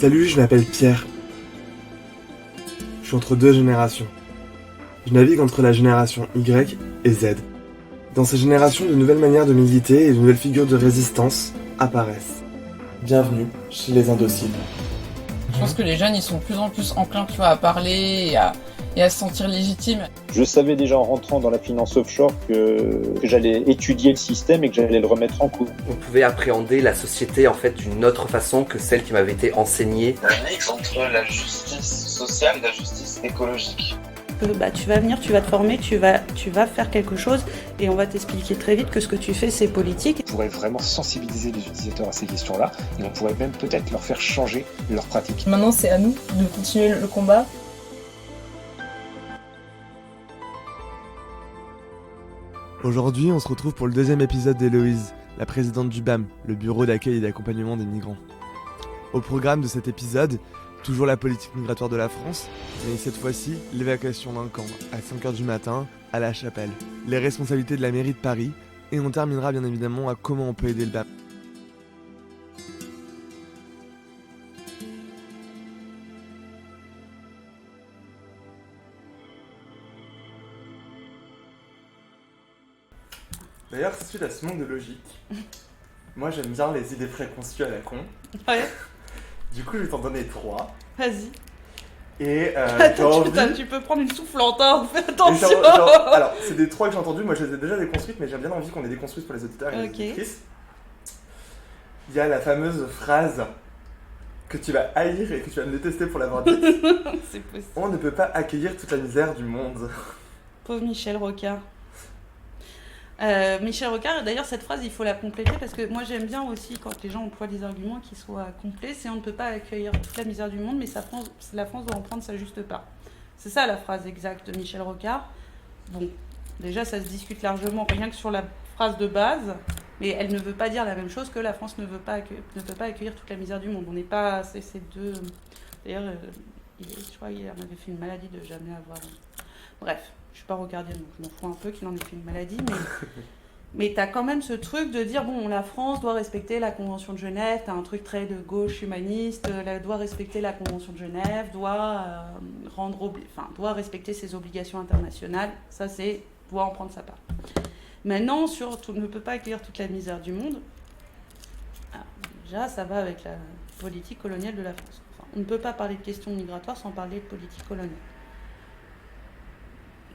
Salut, je m'appelle Pierre. Je suis entre deux générations. Je navigue entre la génération Y et Z. Dans ces générations, de nouvelles manières de militer et de nouvelles figures de résistance apparaissent. Bienvenue chez les Indociles. Je pense que les jeunes, ils sont de plus en plus enclins, à parler et à se sentir légitimes. Je savais déjà en rentrant dans la finance offshore que j'allais étudier le système et que j'allais le remettre en cause. On pouvait appréhender la société en fait d'une autre façon que celle qui m'avait été enseignée. Un mix entre la justice sociale et la justice écologique. Tu vas venir, tu vas te former, tu vas faire quelque chose et on va t'expliquer très vite que ce que tu fais c'est politique. On pourrait vraiment sensibiliser les utilisateurs à ces questions-là et on pourrait même peut-être leur faire changer leur pratique. Maintenant c'est à nous de continuer le combat. Aujourd'hui, on se retrouve pour le deuxième épisode d'Héloïse, la présidente du BAM, le bureau d'accueil et d'accompagnement des migrants. Au programme de cet épisode, toujours la politique migratoire de la France, mais cette fois-ci, l'évacuation d'un camp à 5h du matin à La Chapelle, les responsabilités de la mairie de Paris, et on terminera bien évidemment à comment on peut aider le BAM. D'ailleurs, suite à ce manque de logique, moi j'aime bien les idées préconçues à la con. Ouais, Du coup, je vais t'en donner 3. vas-y. Et Attends, tu peux prendre une soufflante, hein, fais attention. Alors, c'est des 3 que j'ai entendus, moi je les ai déjà déconstruites, mais j'ai bien envie qu'on les déconstruise pour les auditeurs et les auditrices. Il y a la fameuse phrase que tu vas haïr et que tu vas me détester pour l'avoir dite. C'est possible. On ne peut pas accueillir toute la misère du monde. Pauvre Michel Rocard. Michel Rocard, d'ailleurs cette phrase il faut la compléter parce que moi j'aime bien aussi quand les gens emploient des arguments qui soient complets, c'est on ne peut pas accueillir toute la misère du monde mais la France doit en prendre sa juste part. C'est ça la phrase exacte de Michel Rocard. Bon, déjà ça se discute largement rien que sur la phrase de base, mais elle ne veut pas dire la même chose que la France ne peut pas accueillir toute la misère du monde. On n'est pas... C'est deux... D'ailleurs, je crois qu'il en avait fait une maladie de jamais avoir... Bref. Je suis pas rocardienne, donc je m'en fous un peu qu'il en ait fait une maladie, mais t'as quand même ce truc de dire, bon, la France doit respecter la Convention de Genève, t'as un truc très de gauche humaniste, doit respecter la Convention de Genève, doit respecter ses obligations internationales, ça c'est, doit en prendre sa part. Maintenant, ne peut pas accueillir toute la misère du monde, alors, déjà ça va avec la politique coloniale de la France. Enfin, on ne peut pas parler de questions migratoires sans parler de politique coloniale.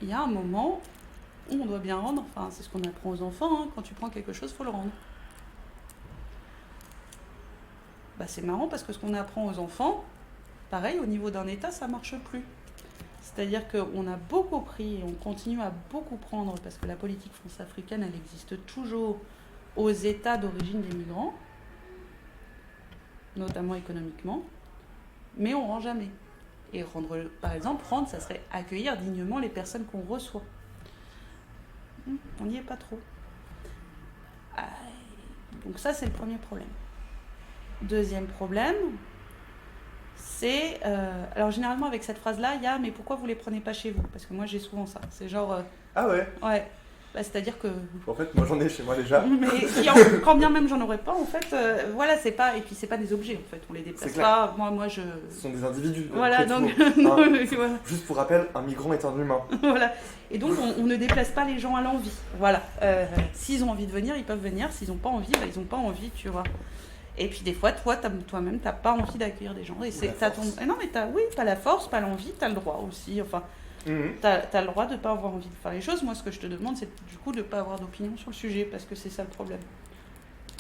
Il y a un moment où on doit bien rendre, enfin c'est ce qu'on apprend aux enfants, hein, quand tu prends quelque chose, il faut le rendre. Bah, c'est marrant parce que ce qu'on apprend aux enfants, pareil, au niveau d'un État, ça ne marche plus. C'est-à-dire qu'on a beaucoup pris et on continue à beaucoup prendre, parce que la politique france-africaine, elle existe toujours aux États d'origine des migrants, notamment économiquement, mais on ne rend jamais. Et par exemple, rendre, ça serait accueillir dignement les personnes qu'on reçoit. On n'y est pas trop. Donc ça, c'est le premier problème. Deuxième problème, c'est... alors généralement, avec cette phrase-là, il y a « mais pourquoi vous ne les prenez pas chez vous ?» Parce que moi, j'ai souvent ça. C'est genre... Ah ouais. Ouais. Bah, c'est-à-dire que... En fait, moi j'en ai chez moi déjà. Mais quand bien même j'en aurais pas, en fait, voilà, c'est pas... Et puis c'est pas des objets, en fait, on les déplace pas. Moi, je... Ce sont des individus. Voilà, donc... voilà. Juste pour rappel, un migrant est un humain. Voilà. Et donc, on ne déplace pas les gens à l'envie. Voilà. S'ils ont envie de venir, ils peuvent venir. S'ils n'ont pas envie, ils n'ont pas envie, tu vois. Et puis des fois, toi-même, t'as pas envie d'accueillir des gens. Et non, mais t'as la force, pas l'envie, t'as le droit aussi, enfin... T'as le droit de ne pas avoir envie de faire les choses. Moi, ce que je te demande, c'est du coup de ne pas avoir d'opinion sur le sujet, parce que c'est ça le problème.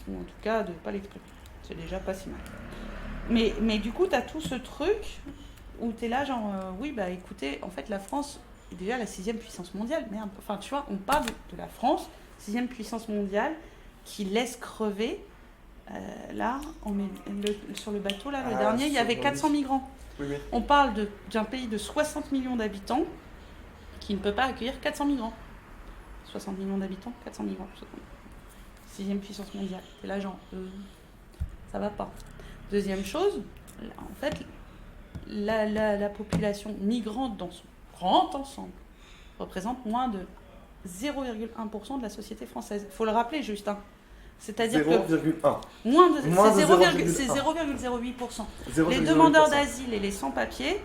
Ou en tout cas, de ne pas l'exprimer. C'est déjà pas si mal. Mais du coup, t'as tout ce truc où t'es là, genre, oui, bah écoutez, en fait, la France est déjà la 6e puissance mondiale. Merde. Enfin, tu vois, on parle de la France, 6e puissance mondiale, qui laisse crever. Là, sur le bateau, là, le dernier, il y avait 400 migrants. Oui. On parle d'un pays de 60 millions d'habitants qui ne peut pas accueillir 400 migrants. 60 millions d'habitants, 400 migrants. 6e puissance mondiale. C'est là, genre, ça va pas. Deuxième chose, en fait, la population migrante dans son grand ensemble représente moins de 0,1% de la société française. Il faut le rappeler, juste. C'est-à-dire que 0,1. moins de, Moins c'est de 0,08%. Les 0,08%. demandeurs d'asile et les sans-papiers,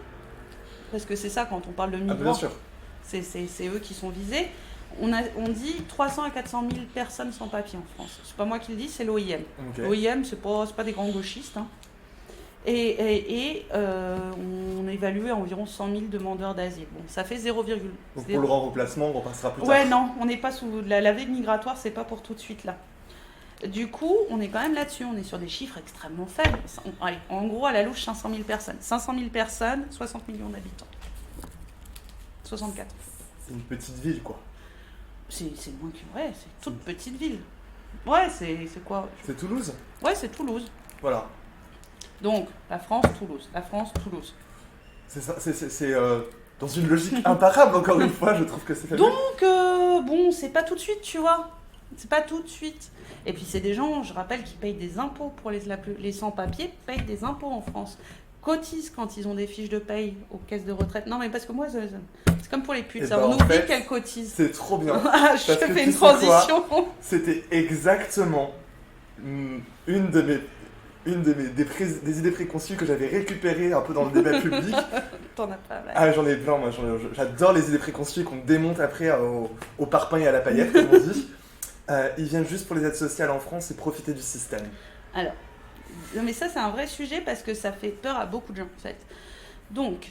parce que c'est ça quand on parle de Ah, bien migrants, sûr. c'est eux qui sont visés. On dit 300 à 400 000 personnes sans papier en France. C'est pas moi qui le dis, c'est l'OIM. Ok. L'OIM, c'est pas des grands gauchistes. Hein. On évaluait environ 100 000 demandeurs d'asile. Bon, ça fait 0, Donc pour le remplacement, on repassera plus tard. ouais, non, on n'est pas sous la veille migratoire, c'est pas pour tout de suite là. Du coup, on est quand même là-dessus, on est sur des chiffres extrêmement faibles. Allez, en gros, à la louche, 500 000 personnes. 500 000 personnes, 60 millions d'habitants. 64. C'est une petite ville, quoi. C'est moins qu'une... Ouais, c'est toute petite ville. Ouais, c'est quoi? C'est Toulouse? Ouais, c'est Toulouse. Voilà. Donc, la France, Toulouse. La France, Toulouse. C'est ça, c'est dans une logique imparable, encore une fois, je trouve que c'est fabuleux. Donc, bon, c'est pas tout de suite, tu vois. C'est pas tout de suite. Et puis, c'est des gens, je rappelle, qui payent des impôts pour les sans-papiers, payent des impôts en France. Cotisent quand ils ont des fiches de paye aux caisses de retraite. Non, mais parce que moi, c'est comme pour les putes, Et ça, ben, on en oublie fait, qu'elles cotisent. C'est trop bien. Ah, je Parce te que fais tu une sais quoi transition. C'était exactement une des idées préconçues que j'avais récupérées un peu dans le débat public. T'en as pas mal. Ah, j'en ai plein, moi. J'adore les idées préconçues qu'on démonte après au parpaing et à la paillette, comme on dit. Ils viennent juste pour les aides sociales en France et profiter du système. Alors, non, mais ça, c'est un vrai sujet parce que ça fait peur à beaucoup de gens, en fait. Donc,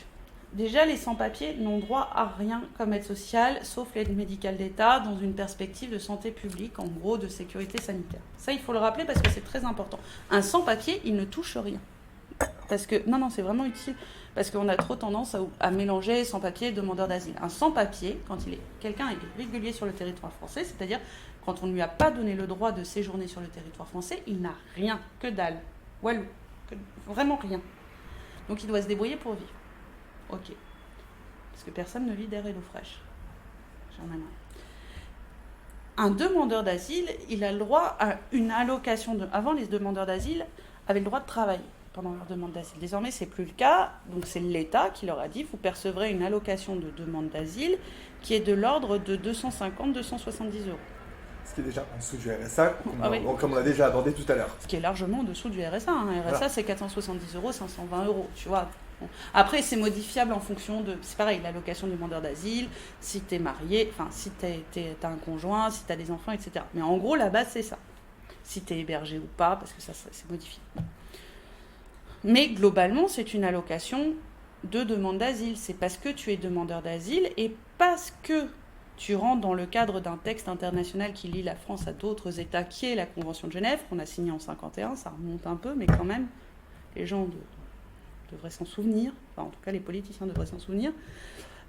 déjà, les sans-papiers n'ont droit à rien comme aide sociale, sauf l'aide médicale d'État, dans une perspective de santé publique, en gros, de sécurité sanitaire. Ça, il faut le rappeler parce que c'est très important. Un sans-papier, il ne touche rien. Parce que, non, c'est vraiment utile. Parce qu'on a trop tendance à mélanger sans-papier et demandeur d'asile. Un sans-papier, quand quelqu'un est régulier sur le territoire français, c'est-à-dire quand on ne lui a pas donné le droit de séjourner sur le territoire français, il n'a rien, que dalle, walou, vraiment rien. Donc il doit se débrouiller pour vivre. Ok. Parce que personne ne vit d'air et d'eau fraîche. J'en aimerais. Un demandeur d'asile, il a le droit à une allocation Avant, les demandeurs d'asile avaient le droit de travailler pendant leur demande d'asile. Désormais, c'est plus le cas. Donc c'est l'État qui leur a dit vous percevrez une allocation de demande d'asile qui est de l'ordre de 250-270 euros. Ce qui est déjà en dessous du RSA, oui. comme on l'a déjà abordé tout à l'heure. Ce qui est largement en dessous du RSA. Hein. RSA, Voilà. c'est 470 euros, 520 euros, tu vois. Bon. Après, c'est modifiable en fonction de... C'est pareil, l'allocation du demandeur d'asile, si t'es marié, enfin, si t'as un conjoint, si t'as des enfants, etc. Mais en gros, la base, c'est ça. Si t'es hébergé ou pas, parce que ça, c'est modifié. Mais globalement, c'est une allocation de demande d'asile. C'est parce que tu es demandeur d'asile et parce que tu rentres dans le cadre d'un texte international qui lie la France à d'autres États, qui est la Convention de Genève, qu'on a signée en 1951, ça remonte un peu, mais quand même, les gens devraient s'en souvenir, enfin en tout cas les politiciens devraient s'en souvenir,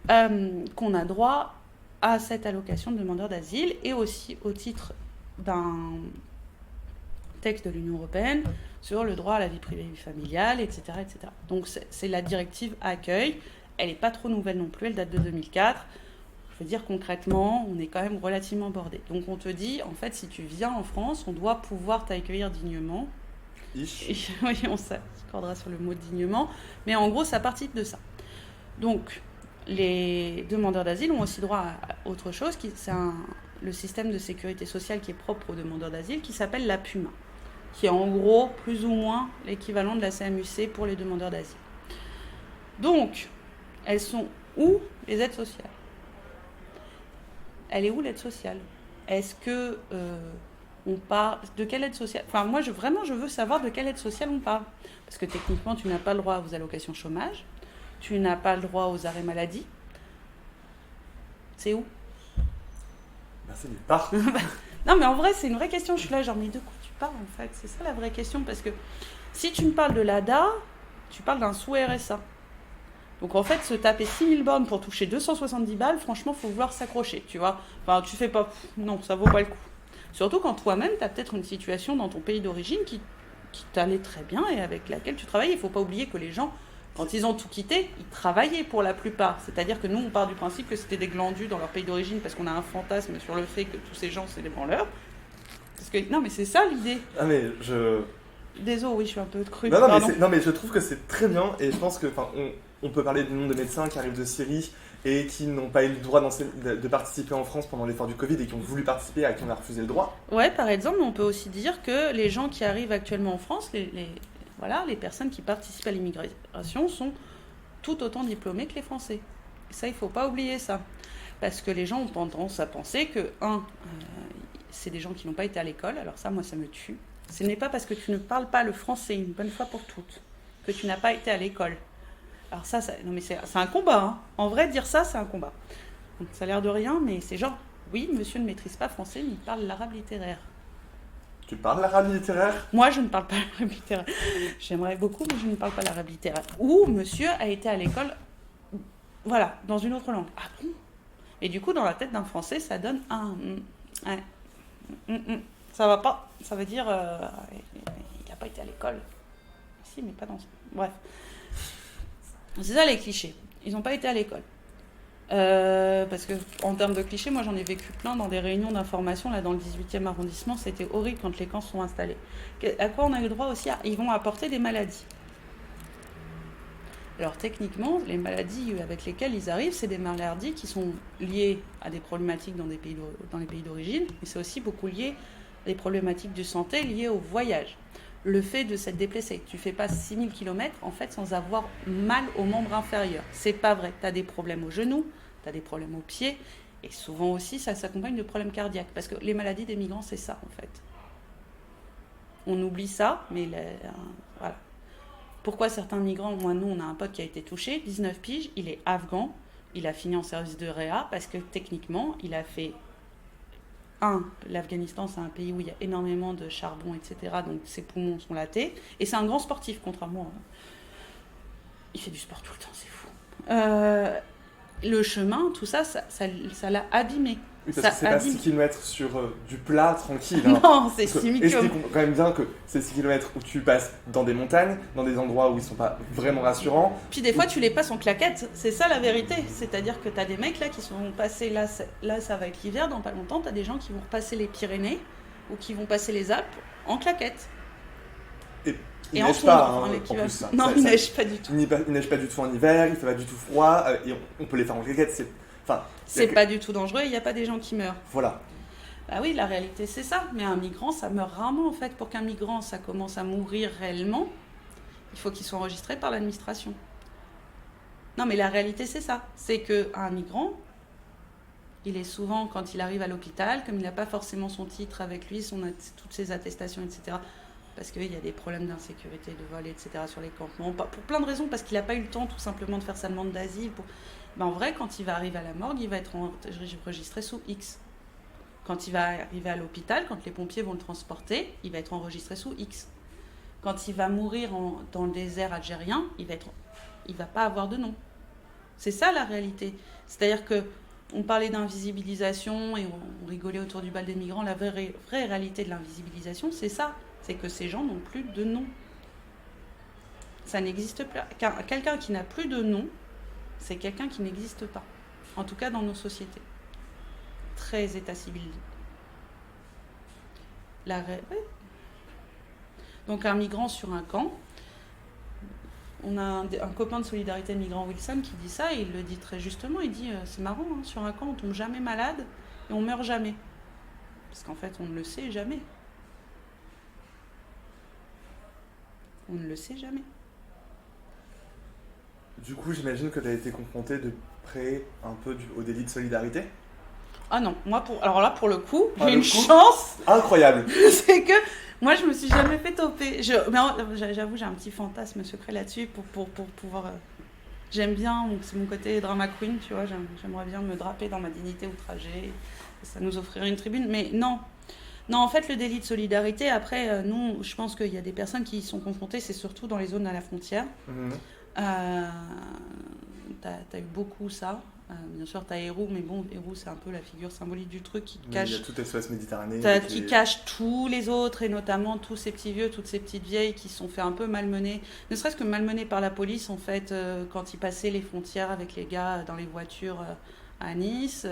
qu'on a droit à cette allocation de demandeur d'asile, et aussi au titre d'un texte de l'Union européenne sur le droit à la vie privée et familiale, etc. etc. Donc c'est la directive accueil, elle n'est pas trop nouvelle non plus, elle date de 2004. Je veux dire, concrètement, on est quand même relativement bordé. Donc on te dit, en fait, si tu viens en France, on doit pouvoir t'accueillir dignement. Ish. Oui, on s'accordera sur le mot dignement. Mais en gros, ça participe de ça. Donc, les demandeurs d'asile ont aussi droit à autre chose. C'est le système de sécurité sociale qui est propre aux demandeurs d'asile, qui s'appelle la PUMA, qui est en gros plus ou moins l'équivalent de la CMU-C pour les demandeurs d'asile. Donc, elles sont où, les aides sociales ? Elle est où l'aide sociale ? Est-ce que on parle de quelle aide sociale ? Enfin, moi, je veux savoir de quelle aide sociale on parle. Parce que techniquement, tu n'as pas le droit aux allocations chômage, tu n'as pas le droit aux arrêts maladie. C'est où ? Ben, c'est nulle part. Non, mais en vrai, c'est une vraie question. Je suis là, genre, mais de quoi tu parles, en fait ? C'est ça la vraie question. Parce que si tu me parles de l'ADA, tu parles d'un sous-RSA. Donc en fait, se taper 6000 bornes pour toucher 270 balles, franchement, faut vouloir s'accrocher, tu vois. Enfin, tu fais pas... Non, ça vaut pas le coup. Surtout quand toi-même, tu as peut-être une situation dans ton pays d'origine qui t'allait très bien et avec laquelle tu travaillais. Il faut pas oublier que les gens, quand ils ont tout quitté, ils travaillaient pour la plupart. C'est-à-dire que nous, on part du principe que c'était des glandus dans leur pays d'origine parce qu'on a un fantasme sur le fait que tous ces gens, c'est des branleurs. Parce que... Non, mais c'est ça l'idée. Ah mais Désolé, oui, je suis un peu crue. Non, pardon. mais je trouve que c'est très bien et je pense que on peut parler du nombre de médecins qui arrivent de Syrie et qui n'ont pas eu le droit de participer en France pendant l'effort du Covid et qui ont voulu participer à qui on a refusé le droit. Ouais, par exemple, on peut aussi dire que les gens qui arrivent actuellement en France, les personnes qui participent à l'immigration sont tout autant diplômés que les Français. Et ça, il ne faut pas oublier ça. Parce que les gens ont tendance à penser que, c'est des gens qui n'ont pas été à l'école. Alors ça, moi, ça me tue. Ce n'est pas parce que tu ne parles pas le français une bonne fois pour toutes que tu n'as pas été à l'école. Alors ça non mais c'est un combat. Hein. En vrai, dire ça, c'est un combat. Donc, ça a l'air de rien, mais c'est genre, oui, monsieur ne maîtrise pas français, mais il parle l'arabe littéraire. Tu parles l'arabe littéraire ? Moi, je ne parle pas l'arabe littéraire. J'aimerais beaucoup, mais je ne parle pas l'arabe littéraire. Ou monsieur a été à l'école, voilà, dans une autre langue. Ah bon ? Et du coup, dans la tête d'un Français, ça donne ça va pas. Ça veut dire, il n'a pas été à l'école. Si, mais pas dans... Bref. C'est ça les clichés. Ils n'ont pas été à l'école. Parce que en termes de clichés, moi j'en ai vécu plein dans des réunions d'information là dans le 18e arrondissement, c'était horrible quand les camps sont installés. À quoi on a eu le droit aussi Ils vont apporter des maladies. Alors techniquement, les maladies avec lesquelles ils arrivent, c'est des maladies qui sont liées à des problématiques dans les pays d'origine, mais c'est aussi beaucoup lié à des problématiques de santé liées au voyage. Le fait de s'être déplacé, tu fais pas 6000 km en fait sans avoir mal aux membres inférieurs. C'est pas vrai. Tu as des problèmes aux genoux, tu as des problèmes aux pieds, et souvent aussi ça s'accompagne de problèmes cardiaques. Parce que les maladies des migrants, c'est ça en fait. On oublie ça, mais voilà. Pourquoi certains migrants, moi nous on a un pote qui a été touché, 19 piges, il est afghan, il a fini en service de réa parce que techniquement il a fait... l'Afghanistan, c'est un pays où il y a énormément de charbon, etc. Donc ses poumons sont lattés. Et c'est un grand sportif, contrairement à... Il fait du sport tout le temps, c'est fou. Le chemin, tout ça, ça l'a abîmé. Oui, parce que c'est pas 6 km sur du plat, tranquille. Hein. Non, c'est 6 km. Expliquons quand même bien que c'est 6 km où tu passes dans des montagnes, dans des endroits où ils sont pas vraiment rassurants. Puis des fois, tu les passes en claquettes. C'est ça la vérité. C'est-à-dire que tu as des mecs là qui sont passés, là ça va être l'hiver, dans pas longtemps, tu as des gens qui vont repasser les Pyrénées ou qui vont passer les Alpes en claquettes. Il en neige fond, pas, enfin, hein, l'équivalent. en plus. Ça, non, il neige pas du tout. Il neige pas du tout en hiver, il fait pas du tout froid, et on peut les faire en claquettes. C'est pas du tout dangereux, il n'y a pas des gens qui meurent. Voilà. Bah oui, la réalité c'est ça. Mais un migrant, ça meurt rarement en fait. Pour qu'un migrant, ça commence à mourir réellement, il faut qu'il soit enregistré par l'administration. Non, mais la réalité c'est ça. C'est qu'un migrant, il est souvent, quand il arrive à l'hôpital, comme il n'a pas forcément son titre avec lui, toutes ses attestations, etc. Parce qu'il y a des problèmes d'insécurité, de vol, etc. sur les campements. Pour plein de raisons, parce qu'il n'a pas eu le temps tout simplement de faire sa demande d'asile. En vrai, quand il va arriver à la morgue, il va être enregistré sous X. Quand il va arriver à l'hôpital, quand les pompiers vont le transporter, il va être enregistré sous X. Quand il va mourir dans le désert algérien, il va pas avoir de nom. C'est ça la réalité. C'est-à-dire que on parlait d'invisibilisation et on rigolait autour du bal des migrants. La vraie réalité de l'invisibilisation, c'est ça. C'est que ces gens n'ont plus de nom. Ça n'existe plus. Quelqu'un qui n'a plus de nom, c'est quelqu'un qui n'existe pas. En tout cas dans nos sociétés. Très état civil. Ouais. Donc un migrant sur un camp. On a un copain de Solidarité Migrants, Wilson, qui dit ça, et il le dit très justement. Il dit, c'est marrant, hein, sur un camp, on tombe jamais malade et on meurt jamais. Parce qu'en fait, on ne le sait jamais. On ne le sait jamais. Du coup, j'imagine que tu as été confronté de près un peu au délit de solidarité. Ah non, moi, alors là, pour le coup, j'ai une chance. Incroyable. C'est que moi, je me suis jamais fait toper. J'avoue, j'ai un petit fantasme secret là-dessus pour pouvoir... J'aime bien, c'est mon côté drama queen, tu vois. J'aimerais bien me draper dans ma dignité outragée. Ça nous offrirait une tribune. Mais non, en fait, le délit de solidarité, après, nous, je pense qu'il y a des personnes qui y sont confrontées, c'est surtout dans les zones à la frontière. T'as eu beaucoup ça. Bien sûr, t'as Héroux, mais bon, Héroux, c'est un peu la figure symbolique du truc qui cache... Il y a toute l'Est Méditerranée. Qui cache tous les autres, et notamment tous ces petits vieux, toutes ces petites vieilles qui se sont fait un peu malmener. Ne serait-ce que malmener par la police, en fait, quand ils passaient les frontières avec les gars dans les voitures à Nice.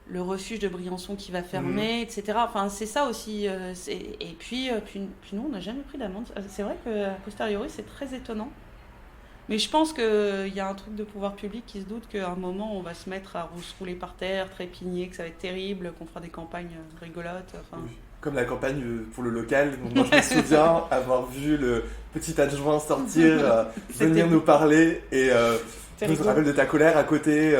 le refuge de Briançon qui va fermer, etc. Enfin, c'est ça aussi. Et puis nous, on n'a jamais pris d'amende. C'est vrai qu'à posteriori, c'est très étonnant. Mais je pense qu'il y a un truc de pouvoir public qui se doute qu'à un moment, on va se mettre à se rouler par terre, trépigner, que ça va être terrible, qu'on fera des campagnes rigolotes. Enfin... Oui. Comme la campagne pour le local. Donc, moi, je me souviens avoir vu le petit adjoint sortir, venir nous parler et je me rappelle de ta colère à côté.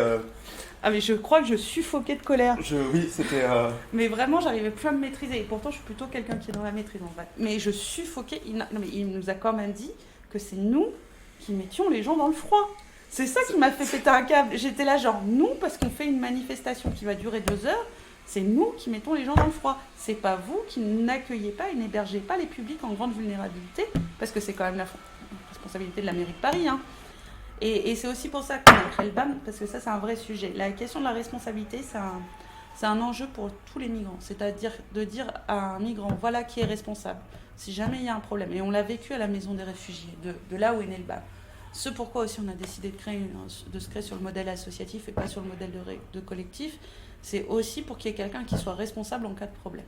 Ah mais je crois que je suffoquais de colère. Oui, c'était... Mais vraiment, j'arrivais plus à me maîtriser. Et pourtant, je suis plutôt quelqu'un qui est dans la maîtrise, en fait. Mais je suffoquais. Non, mais il nous a quand même dit que c'est nous qui mettions les gens dans le froid. C'est ça qui m'a fait péter un câble. J'étais là genre, nous, parce qu'on fait une manifestation qui va durer 2 heures, c'est nous qui mettons les gens dans le froid. C'est pas vous qui n'accueillez pas et n'hébergez pas les publics en grande vulnérabilité, parce que c'est quand même la responsabilité de la mairie de Paris, hein. Et c'est aussi pour ça qu'on a créé le BAM, parce que ça, c'est un vrai sujet. La question de la responsabilité, c'est un enjeu pour tous les migrants. C'est-à-dire de dire à un migrant, voilà qui est responsable, si jamais il y a un problème. Et on l'a vécu à la maison des réfugiés, de là où est né le BAM. Ce pourquoi aussi on a décidé de se créer sur le modèle associatif et pas sur le modèle de collectif, c'est aussi pour qu'il y ait quelqu'un qui soit responsable en cas de problème.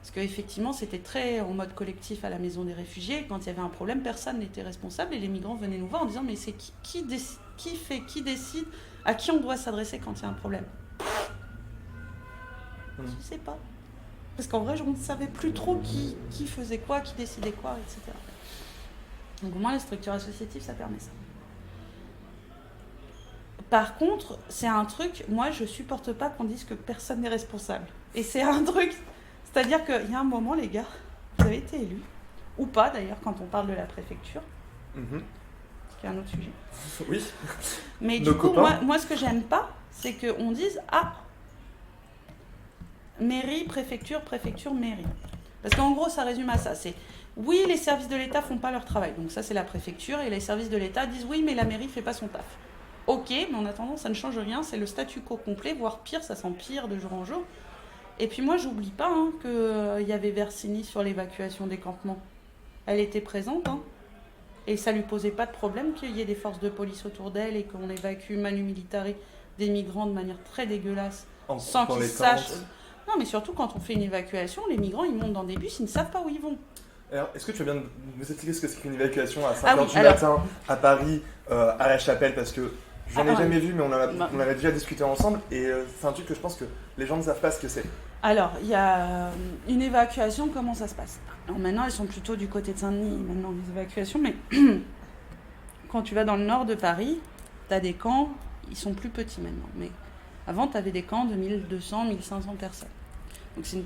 Parce qu'effectivement, c'était très en mode collectif à la maison des réfugiés. Quand il y avait un problème, personne n'était responsable et les migrants venaient nous voir en disant « Mais c'est qui décide, à qui on doit s'adresser quand il y a un problème ?» Je ne sais pas. Parce qu'en vrai, je ne savais plus trop qui faisait quoi, qui décidait quoi, etc. Donc au moins, la structure associative, ça permet ça. Par contre, c'est un truc, moi, je supporte pas qu'on dise que personne n'est responsable. Et c'est un truc... C'est-à-dire qu'il y a un moment, les gars, vous avez été élus, ou pas d'ailleurs, quand on parle de la préfecture, ce qui est un autre sujet. Oui. Mais du coup, moi, ce que j'aime pas, c'est qu'on dise « Ah, mairie, préfecture, préfecture, mairie ». Parce qu'en gros, ça résume à ça. C'est « Oui, les services de l'État font pas leur travail ». Donc ça, c'est la préfecture, et les services de l'État disent « Oui, mais la mairie fait pas son taf ». Ok, mais en attendant, ça ne change rien, c'est le statu quo complet, voire pire, ça s'empire de jour en jour. Et puis moi, j'oublie pas qu'il y avait Versini sur l'évacuation des campements. Elle était présente, et ça lui posait pas de problème qu'il y ait des forces de police autour d'elle et qu'on évacue manu militari des migrants de manière très dégueulasse, sans qu'ils sachent... Non, mais surtout quand on fait une évacuation, les migrants, ils montent dans des bus, ils ne savent pas où ils vont. Alors, est-ce que tu veux bien nous expliquer ce que c'est qu'une évacuation à 5h du matin à Paris, à la Chapelle, parce que j'en ai jamais vu, mais on avait déjà discuté ensemble, et c'est un truc que je pense que les gens ne savent pas ce que c'est. Alors, il y a une évacuation, comment ça se passe ? Alors, maintenant, elles sont plutôt du côté de Saint-Denis, maintenant, les évacuations, mais quand tu vas dans le nord de Paris, tu as des camps, ils sont plus petits maintenant, mais avant, tu avais des camps de 1200, 1500 personnes. Donc, c'est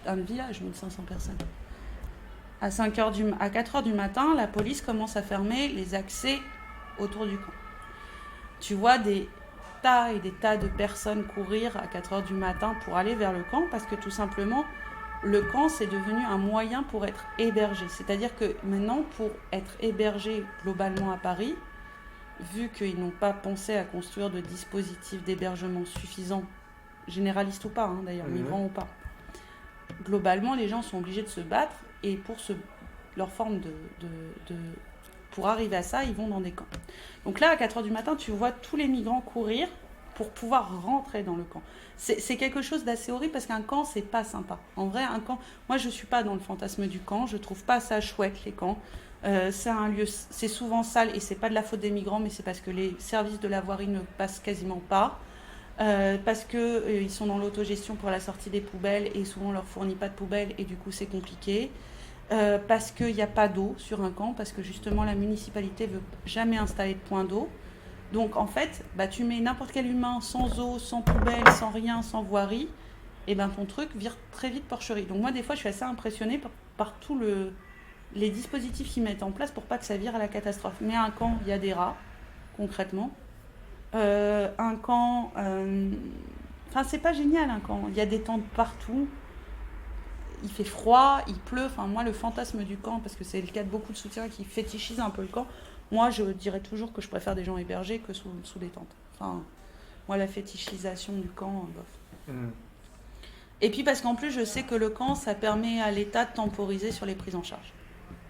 un village, 1500 personnes. À 4h du matin, la police commence à fermer les accès autour du camp. Tu vois des tas et des tas de personnes courir à 4h du matin pour aller vers le camp parce que tout simplement, le camp, c'est devenu un moyen pour être hébergé. C'est-à-dire que maintenant, pour être hébergé globalement à Paris, vu qu'ils n'ont pas pensé à construire de dispositifs d'hébergement suffisants, généralistes ou pas, d'ailleurs, migrants ou pas, globalement, les gens sont obligés de se battre et pour leur forme pour arriver à ça, ils vont dans des camps. Donc là, à 4h du matin, tu vois tous les migrants courir pour pouvoir rentrer dans le camp. C'est quelque chose d'assez horrible parce qu'un camp, c'est pas sympa. En vrai, un camp... Moi, je suis pas dans le fantasme du camp. Je trouve pas ça chouette, les camps. C'est un lieu... C'est souvent sale et c'est pas de la faute des migrants, mais c'est parce que les services de la voirie ne passent quasiment pas. Parce qu'ils sont dans l'autogestion pour la sortie des poubelles et souvent on leur fournit pas de poubelles et du coup, c'est compliqué. Parce qu'il n'y a pas d'eau sur un camp, parce que justement la municipalité ne veut jamais installer de point d'eau. Donc en fait, tu mets n'importe quel humain sans eau, sans poubelle, sans rien, sans voirie, et ton truc vire très vite porcherie. Donc moi des fois je suis assez impressionnée par tous les dispositifs qu'ils mettent en place pour pas que ça vire à la catastrophe. Mais un camp, il y a des rats, concrètement. Un camp... c'est pas génial un camp, il y a des tentes partout. Il fait froid, il pleut. Enfin, moi, le fantasme du camp, parce que c'est le cas de beaucoup de soutiens qui fétichisent un peu le camp, moi, je dirais toujours que je préfère des gens hébergés que sous des tentes. Enfin, moi, la fétichisation du camp, bof. Et puis, parce qu'en plus, je sais que le camp, ça permet à l'État de temporiser sur les prises en charge.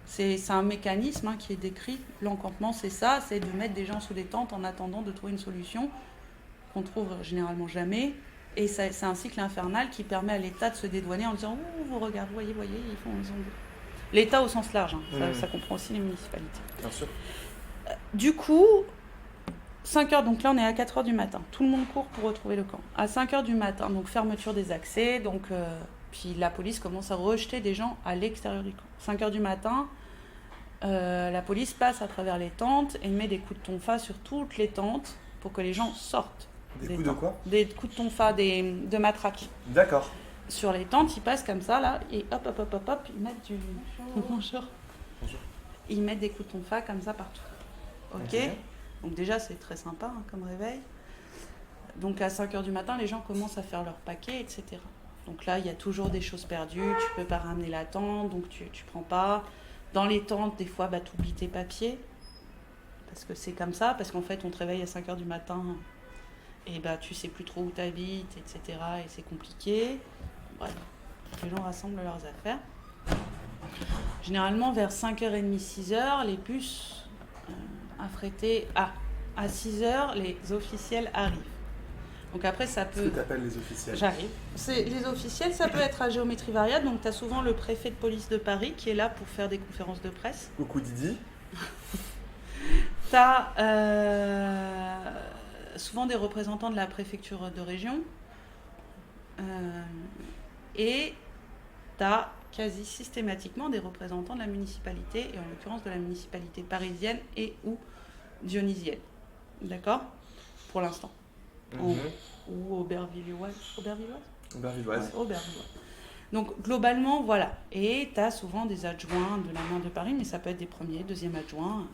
C'est un mécanisme qui est décrit. L'encampement, c'est ça, c'est de mettre des gens sous des tentes en attendant de trouver une solution qu'on trouve généralement jamais. Et c'est un cycle infernal qui permet à l'État de se dédouaner en disant « Ouh, vous regardez, voyez, ils ont... » L'État au sens large, ça comprend aussi les municipalités. Bien sûr. Du coup, 5h, donc là on est à 4h du matin. Tout le monde court pour retrouver le camp. À 5h du matin, donc fermeture des accès, donc, puis la police commence à rejeter des gens à l'extérieur du camp. 5h du matin, la police passe à travers les tentes et met des coups de tonfa sur toutes les tentes pour que les gens sortent. Des coups de quoi? Des coups de tonfa, de matraque. D'accord. Sur les tentes, ils passent comme ça, là, et hop, ils mettent du... Bonjour. Bonjour. Ils mettent des coups de tonfa comme ça partout. Ok. Donc déjà, c'est très sympa comme réveil. Donc à 5h du matin, les gens commencent à faire leur paquet, etc. Donc là, il y a toujours des choses perdues. Tu peux pas ramener la tente, donc tu prends pas. Dans les tentes, des fois, tu oublies tes papiers. Parce que c'est comme ça, parce qu'en fait, on te réveille à 5h du matin et tu sais plus trop où tu habites, etc. Et c'est compliqué. Bref, les gens rassemblent leurs affaires. Généralement, vers 5h30, 6h, les bus affrétés... à 6h, les officiels arrivent. Donc après, ça peut... Qu'est-ce que t'appelles les officiels? J'arrive. Les officiels, ça peut être à géométrie variable. Donc tu as souvent le préfet de police de Paris qui est là pour faire des conférences de presse. Coucou Didi. Tu as souvent des représentants de la préfecture de région. Et tu as quasi systématiquement des représentants de la municipalité, et en l'occurrence de la municipalité parisienne et ou dionysienne. D'accord? Pour l'instant. Ou aubervilloise. Aubervilloise. Ouais, aubervilloise. Donc globalement, voilà. Et tu as souvent des adjoints de la maire de Paris, mais ça peut être des premiers, deuxièmes adjoints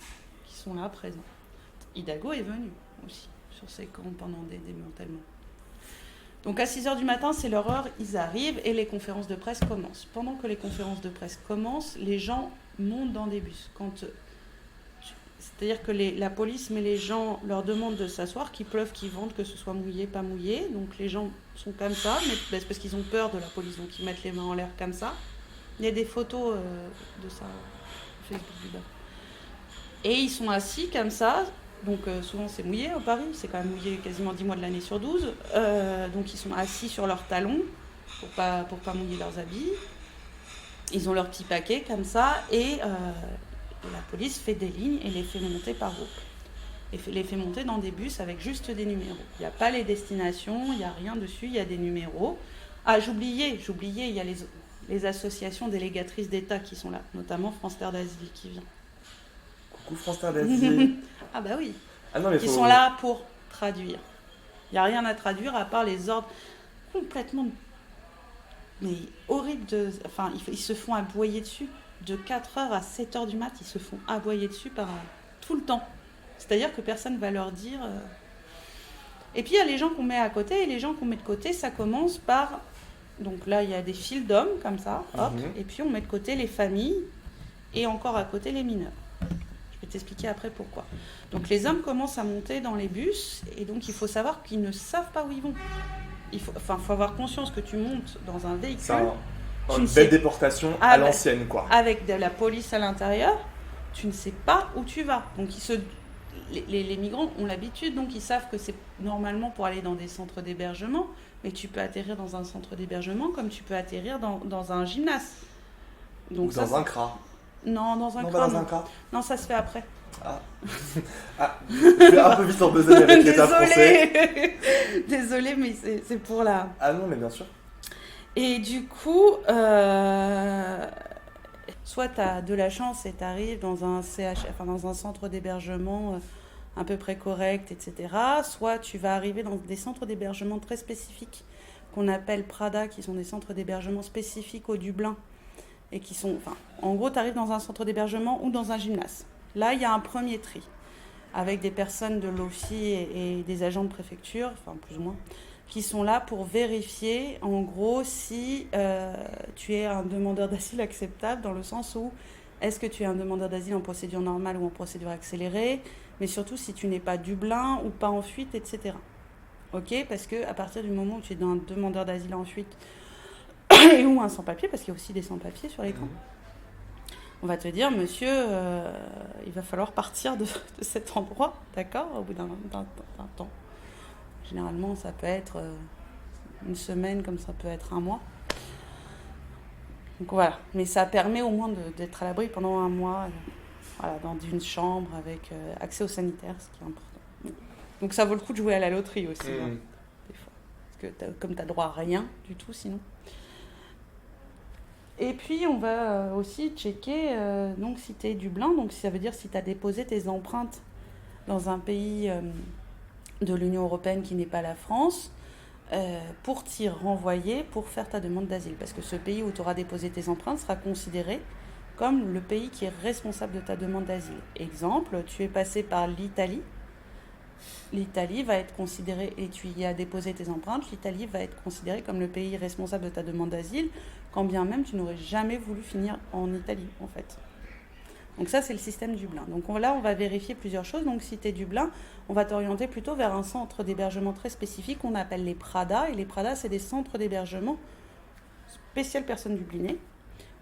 qui sont là présents. Hidalgo est venu aussi sur ces camps pendant des démantèlements. Donc à 6h du matin, c'est leur heure, ils arrivent et les conférences de presse commencent. Pendant que les conférences de presse commencent, les gens montent dans des bus. C'est-à-dire que la police met les gens, leur demande de s'asseoir, qu'il pleuve, qu'il vente, que ce soit mouillé, pas mouillé. Donc les gens sont comme ça, mais c'est parce qu'ils ont peur de la police, donc ils mettent les mains en l'air comme ça. Il y a des photos de ça sur Facebook du bas. Et ils sont assis comme ça. Donc souvent c'est mouillé au Paris, c'est quand même mouillé quasiment 10 mois de l'année sur 12. Donc ils sont assis sur leurs talons pour pas mouiller leurs habits. Ils ont leur petit paquet comme ça et la police fait des lignes et les fait monter par groupe. Et les fait monter dans des bus avec juste des numéros. Il n'y a pas les destinations, il n'y a rien dessus, il y a des numéros. Ah, j'oubliais, il y a les associations délégatrices d'État qui sont là, notamment France Terre d'Asile qui vient. Coucou France Terre d'Asile. Ah bah oui. Ah non, mais Ils sont là pour traduire. Il n'y a rien à traduire à part les ordres complètement mais horribles. Enfin, ils se font aboyer dessus. De 4h à 7h du mat, ils se font aboyer dessus tout le temps. C'est-à-dire que personne ne va leur dire... Et puis il y a les gens qu'on met à côté, et les gens qu'on met de côté, ça commence par... Donc là, il y a des files d'hommes, comme ça, hop, et puis on met de côté les familles, et encore à côté les mineurs. Je vais t'expliquer après pourquoi. Donc les hommes commencent à monter dans les bus, et donc il faut savoir qu'ils ne savent pas où ils vont. Il faut avoir conscience que tu montes dans un véhicule... Une belle déportation à l'ancienne, quoi. Avec de la police à l'intérieur, tu ne sais pas où tu vas. Donc les migrants ont l'habitude, donc ils savent que c'est normalement pour aller dans des centres d'hébergement, mais tu peux atterrir dans un centre d'hébergement comme tu peux atterrir dans un gymnase. Donc ou dans un CRA. Non, dans un CRA. Non, ça se fait après. Ah, je vais un peu vite en besogne avec l'état français. Désolée, mais c'est pour la... Ah non, mais bien sûr. Et du coup, soit tu as de la chance et tu arrives dans un dans un centre d'hébergement à peu près correct, etc. Soit tu vas arriver dans des centres d'hébergement très spécifiques qu'on appelle Prada, qui sont des centres d'hébergement spécifiques au Dublin. Et qui sont, en gros, tu arrives dans un centre d'hébergement ou dans un gymnase. Là, il y a un premier tri avec des personnes de l'OFI et des agents de préfecture, plus ou moins, qui sont là pour vérifier, en gros, si tu es un demandeur d'asile acceptable, dans le sens où est-ce que tu es un demandeur d'asile en procédure normale ou en procédure accélérée, mais surtout si tu n'es pas Dublin ou pas en fuite, etc. Ok, parce qu'à partir du moment où tu es un demandeur d'asile en fuite ou un sans-papier, parce qu'il y a aussi des sans-papiers sur les camps, on va te dire, monsieur, il va falloir partir de cet endroit, d'accord, au bout d'un temps. Généralement, ça peut être une semaine, comme ça peut être un mois. Donc voilà, mais ça permet au moins d'être à l'abri pendant un mois, voilà, dans une chambre avec accès aux sanitaires, ce qui est important. Donc ça vaut le coup de jouer à la loterie aussi, hein, des fois. Parce que comme tu n'as droit à rien du tout sinon. Et puis on va aussi checker donc, si tu es Dublin, donc ça veut dire si tu as déposé tes empreintes dans un pays de l'Union européenne qui n'est pas la France, pour t'y renvoyer pour faire ta demande d'asile. Parce que ce pays où tu auras déposé tes empreintes sera considéré comme le pays qui est responsable de ta demande d'asile. Exemple, tu es passé par l'Italie. L'Italie va être considérée, et tu y as déposé tes empreintes, l'Italie va être considérée comme le pays responsable de ta demande d'asile, quand bien même tu n'aurais jamais voulu finir en Italie, en fait. Donc ça, c'est le système Dublin. Donc là, on va vérifier plusieurs choses. Donc si tu es Dublin, on va t'orienter plutôt vers un centre d'hébergement très spécifique qu'on appelle les PRADA. Et les PRADA, c'est des centres d'hébergement spéciales personnes dublinées,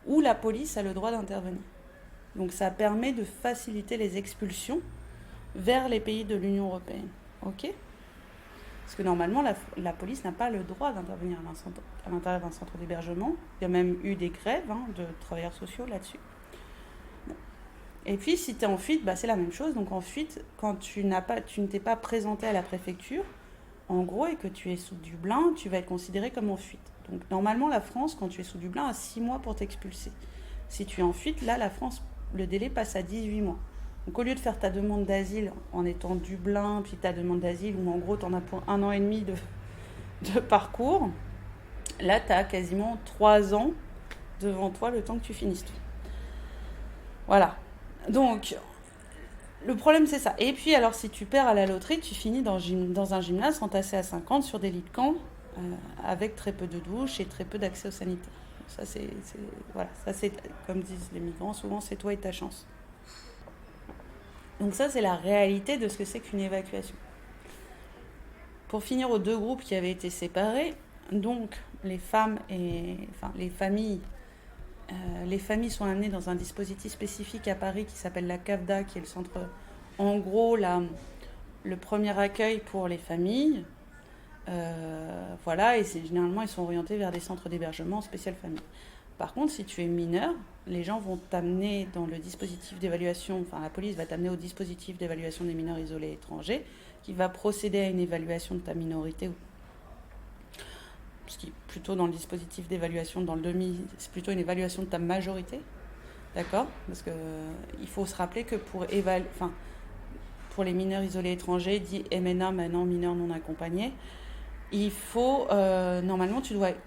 où la police a le droit d'intervenir. Donc ça permet de faciliter les expulsions vers les pays de l'Union européenne. Ok ? Parce que normalement, la police n'a pas le droit d'intervenir à l'intérieur d'un centre d'hébergement. Il y a même eu des grèves de travailleurs sociaux là-dessus. Et puis, si tu es en fuite, c'est la même chose. Donc, en fuite, quand tu ne t'es pas présenté à la préfecture, en gros, et que tu es sous Dublin, tu vas être considéré comme en fuite. Donc, normalement, la France, quand tu es sous Dublin, a 6 mois pour t'expulser. Si tu es en fuite, là, la France, le délai passe à 18 mois. Donc, au lieu de faire ta demande d'asile en étant Dublin, puis ta demande d'asile, où en gros, tu en as pour 1 an et demi de parcours, là, tu as quasiment 3 ans devant toi le temps que tu finisses tout. Voilà. Donc, le problème, c'est ça. Et puis, alors, si tu perds à la loterie, tu finis dans un gymnase entassé à 50 sur des lits de camp, avec très peu de douches et très peu d'accès aux sanitaires. Ça, voilà. Ça, c'est, comme disent les migrants, souvent, c'est toi et ta chance. Donc ça, c'est la réalité de ce que c'est qu'une évacuation. Pour finir aux 2 groupes qui avaient été séparés, donc, les familles sont amenées dans un dispositif spécifique à Paris qui s'appelle la CAFDA, qui est le centre, en gros, le premier accueil pour les familles. Voilà, et généralement, ils sont orientés vers des centres d'hébergement spécial famille. Par contre, si tu es mineur, les gens vont t'amener dans le dispositif d'évaluation, enfin la police va t'amener au dispositif d'évaluation des mineurs isolés étrangers, qui va procéder à une évaluation de ta minorité, ce qui est plutôt dans le dispositif d'évaluation, dans le demi, c'est plutôt une évaluation de ta majorité, d'accord ? Parce qu'il faut se rappeler que pour les mineurs isolés étrangers, dit MNA, maintenant mineurs non accompagnés, il faut, normalement,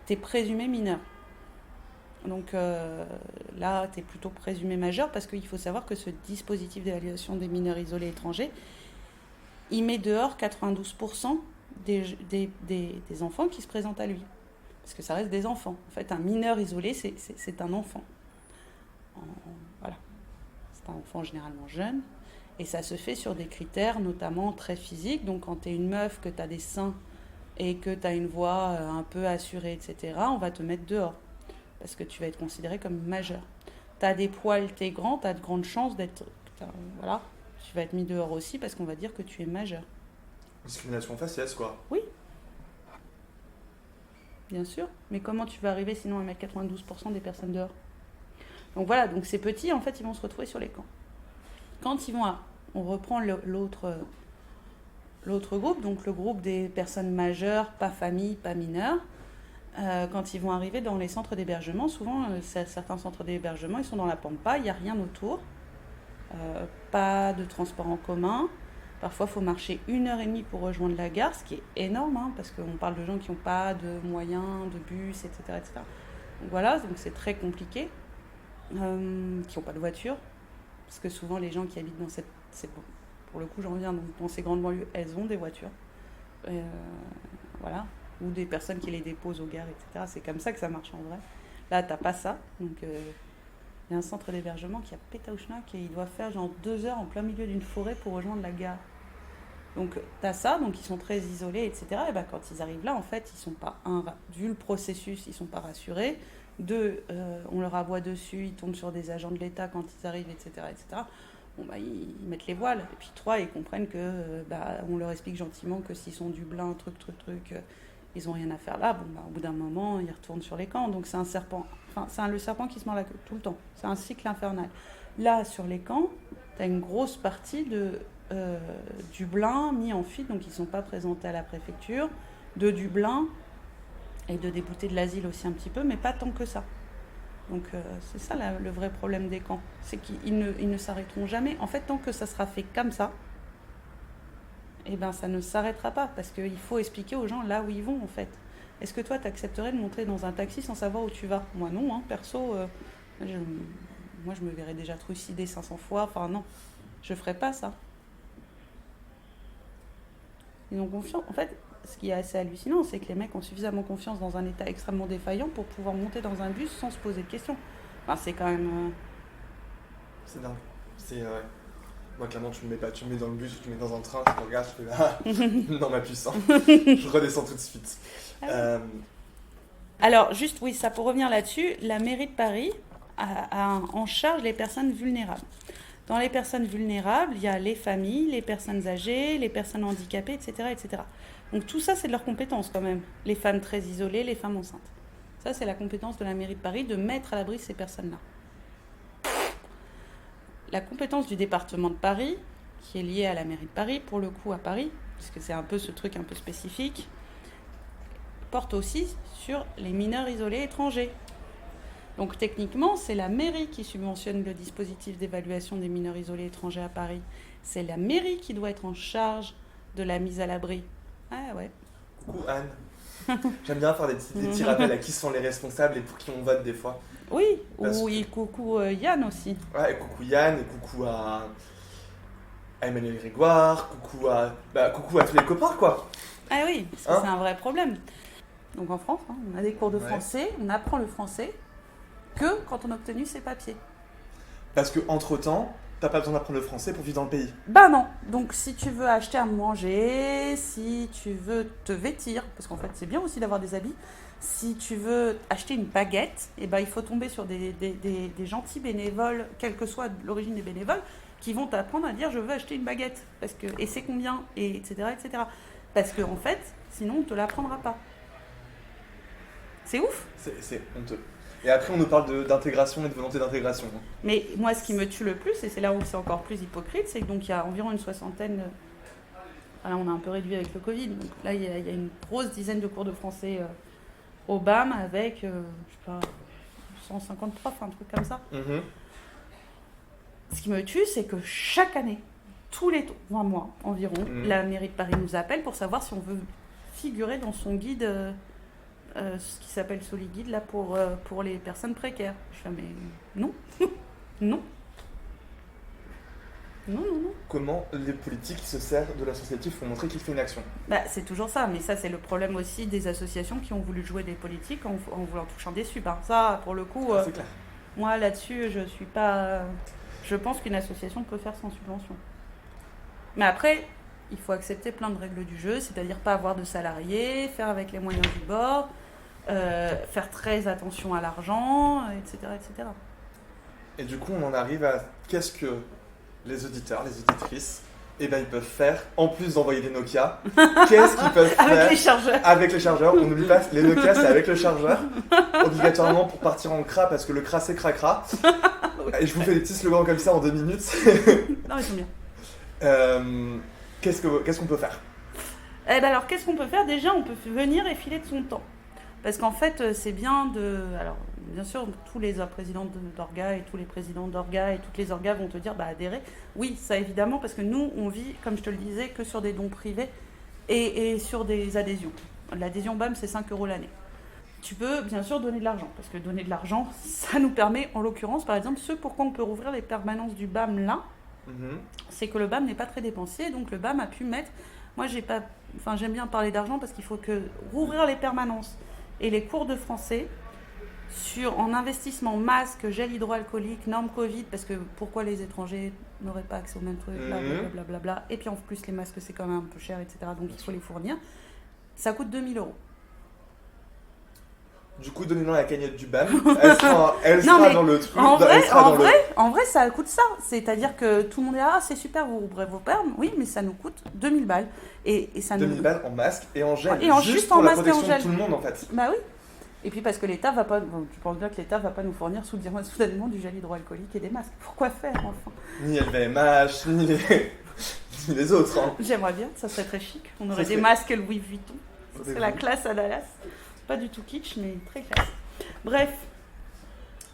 t'es présumé mineur. Donc là, tu es plutôt présumé majeur, parce qu'il faut savoir que ce dispositif d'évaluation des mineurs isolés étrangers, il met dehors 92% des enfants qui se présentent à lui. Parce que ça reste des enfants. En fait, un mineur isolé, c'est un enfant. Voilà. C'est un enfant généralement jeune. Et ça se fait sur des critères notamment très physiques. Donc quand tu es une meuf, que tu as des seins et que tu as une voix un peu assurée, etc., on va te mettre dehors. Parce que tu vas être considéré comme majeur. Tu as des poils, tu es grand, tu as de grandes chances d'être... Voilà. Tu vas être mis dehors aussi parce qu'on va dire que tu es majeur. Discrimination faciès, quoi. Oui. Bien sûr. Mais comment tu vas arriver sinon à mettre 92% des personnes dehors ? Donc voilà, donc ces petits, en fait, ils vont se retrouver sur les camps. Quand ils vont on reprend l'autre groupe, donc le groupe des personnes majeures, pas familles, pas mineures. Quand ils vont arriver dans les centres d'hébergement, souvent, certains centres d'hébergement, ils sont dans la pampa, il n'y a rien autour. Pas de transport en commun. Parfois, il faut marcher 1h30 pour rejoindre la gare, ce qui est énorme, parce qu'on parle de gens qui n'ont pas de moyens, de bus, etc. Donc voilà, donc c'est très compliqué. Qui n'ont pas de voiture. Parce que souvent, les gens qui habitent dans pour le coup, j'en reviens, dans ces grandes banlieues, elles ont des voitures. Voilà. Ou des personnes qui les déposent aux gares, etc. C'est comme ça que ça marche en vrai. Là, t'as pas ça. Donc, il y a un centre d'hébergement qui est à Pétaouchnac et il doit faire genre 2 heures en plein milieu d'une forêt pour rejoindre la gare. Donc, t'as ça, donc ils sont très isolés, etc. Et quand ils arrivent là, en fait, ils sont pas, vu le processus, ils sont pas rassurés. 2, on leur aboie dessus, ils tombent sur des agents de l'État quand ils arrivent, etc. Bon, ils mettent les voiles. Et puis 3, ils comprennent que, on leur explique gentiment que s'ils sont Dublin, ils n'ont rien à faire là. Bon, bah, au bout d'un moment, ils retournent sur les camps. Donc c'est un serpent. Enfin, c'est le serpent qui se mord la queue tout le temps. C'est un cycle infernal. Là, sur les camps, tu as une grosse partie du Dublin mis en fuite, donc ils ne sont pas présentés à la préfecture, de Dublin et de déboutés de l'asile aussi un petit peu, mais pas tant que ça. Donc c'est ça le vrai problème des camps, c'est qu'ils ne s'arrêteront jamais. En fait, tant que ça sera fait comme ça, eh ben, ça ne s'arrêtera pas, parce qu'il faut expliquer aux gens là où ils vont en fait. Est-ce que toi, tu accepterais de monter dans un taxi sans savoir où tu vas ? Moi non, hein, perso, moi je me verrais déjà trucider 500 fois, enfin non, je ferais pas ça. Ils ont confiance. En fait, ce qui est assez hallucinant, c'est que les mecs ont suffisamment confiance dans un état extrêmement défaillant pour pouvoir monter dans un bus sans se poser de questions. Enfin, c'est quand même... C'est dingue. C'est ouais. Moi, clairement, tu me mets dans le bus ou tu me mets dans un train, je te regarde, je fais non, ma puce, hein. Je redescends tout de suite. Alors, juste, oui, ça pour revenir là-dessus, la mairie de Paris a en charge les personnes vulnérables. Dans les personnes vulnérables, il y a les familles, les personnes âgées, les personnes handicapées, etc., etc. Donc tout ça, c'est de leur compétence quand même. Les femmes très isolées, les femmes enceintes. Ça, c'est la compétence de la mairie de Paris de mettre à l'abri ces personnes-là. La compétence du département de Paris, qui est liée à la mairie de Paris, pour le coup à Paris, puisque c'est un peu ce truc un peu spécifique, porte aussi sur les mineurs isolés étrangers. Donc techniquement, c'est la mairie qui subventionne le dispositif d'évaluation des mineurs isolés étrangers à Paris. C'est la mairie qui doit être en charge de la mise à l'abri. Ah ouais. Coucou Anne. J'aime bien faire des petits rappels à qui sont les responsables et pour qui on vote des fois. Oui, oui, coucou Yann aussi. Ouais, coucou Yann et coucou à Emmanuel Grégoire, coucou à tous les copains quoi. Ah oui, parce que c'est un vrai problème. Donc en France, on a des cours de français, on apprend le français que quand on a obtenu ses papiers. Parce que entre-temps, t'as pas besoin d'apprendre le français pour vivre dans le pays. Bah non. Donc si tu veux acheter à manger, si tu veux te vêtir, parce qu'en fait c'est bien aussi d'avoir des habits, si tu veux acheter une baguette, et ben il faut tomber sur des gentils bénévoles, quelle que soit l'origine des bénévoles, qui vont t'apprendre à dire je veux acheter une baguette, parce que, et c'est combien, et etc., etc. Parce que en fait, sinon on te l'apprendra pas. C'est ouf. C'est honteux. Et après, on nous parle d'intégration et de volonté d'intégration. Mais moi, ce qui me tue le plus, et c'est là où c'est encore plus hypocrite, c'est que donc il y a environ une soixantaine. Là, on a un peu réduit avec le Covid. Donc là, il y a une grosse dizaine de cours de français au BAM avec, je sais pas, 150 profs, un truc comme ça. Mm-hmm. Ce qui me tue, c'est que chaque année, tous les 3 mois environ, la mairie de Paris nous appelle pour savoir si on veut figurer dans son guide. Ce qui s'appelle Soliguide là pour les personnes précaires. Je fais mais non, non. Comment les politiques se servent de l'associatif pour montrer qu'il fait une action ? Bah c'est toujours ça, mais ça c'est le problème aussi des associations qui ont voulu jouer des politiques en voulant toucher des subs. Ça pour le coup, c'est clair. Moi là-dessus je suis pas. Je pense qu'une association peut faire sans subvention. Mais après. Il faut accepter plein de règles du jeu, c'est-à-dire pas avoir de salariés, faire avec les moyens du bord, faire très attention à l'argent, etc., etc. Et du coup, on en arrive à qu'est-ce que les auditeurs, les auditrices, ils peuvent faire, en plus d'envoyer des Nokia, qu'est-ce qu'ils peuvent faire avec les chargeurs. Avec les chargeurs, on n'oublie pas, les Nokia, c'est avec le chargeur, obligatoirement pour partir en CRA, parce que le CRA, c'est cracra. Et je vous fais des petits slogans comme ça en 2 minutes. Non, ils sont bien. Qu'est-ce qu'on peut faire ? Alors, qu'est-ce qu'on peut faire ? Déjà, on peut venir et filer de son temps. Parce qu'en fait, c'est bien de... Alors, bien sûr, tous les présidents d'orgas et tous les présidents d'orgas et toutes les orgas vont te dire, adhérer. Oui, ça évidemment, parce que nous, on vit, comme je te le disais, que sur des dons privés et sur des adhésions. L'adhésion BAM, c'est 5 € l'année. Tu peux, bien sûr, donner de l'argent. Parce que donner de l'argent, ça nous permet, en l'occurrence, par exemple, ce pourquoi on peut rouvrir les permanences du BAM là, c'est que le BAM n'est pas très dépensier, donc le BAM a pu mettre... Moi, j'aime bien parler d'argent parce qu'il faut que rouvrir les permanences et les cours de français en investissement masque, gel hydroalcoolique, normes Covid, parce que pourquoi les étrangers n'auraient pas accès aux mêmes trucs, blablabla. Et puis en plus, les masques, c'est quand même un peu cher, etc. Donc il faut les fournir. Ça coûte 2 000 €. Du coup, donnez-nous la cagnotte du BAM. Elle Non, sera mais dans le truc. En elle sera dans le... vrai, ça coûte ça. C'est-à-dire que tout le monde est là, ah, c'est super, vous ouvrez vos permes. Oui, mais ça nous coûte 2000 balles. Et ça 2000 balles en masque et en gel. Et en juste juste pour en la masque et en protection de gel. tout le monde, en fait. Bah oui. Et puis parce que l'État va pas... Bon, tu penses bien que l'État va pas nous fournir soudainement du gel hydroalcoolique et des masques. Pourquoi faire, enfin? Ni LVMH, ni les autres. Hein. J'aimerais bien, ça serait très chic. On aurait Ça des serait- masques Louis Vuitton. C'est la classe à Dallas. Pas du tout kitsch, mais très classe. Bref,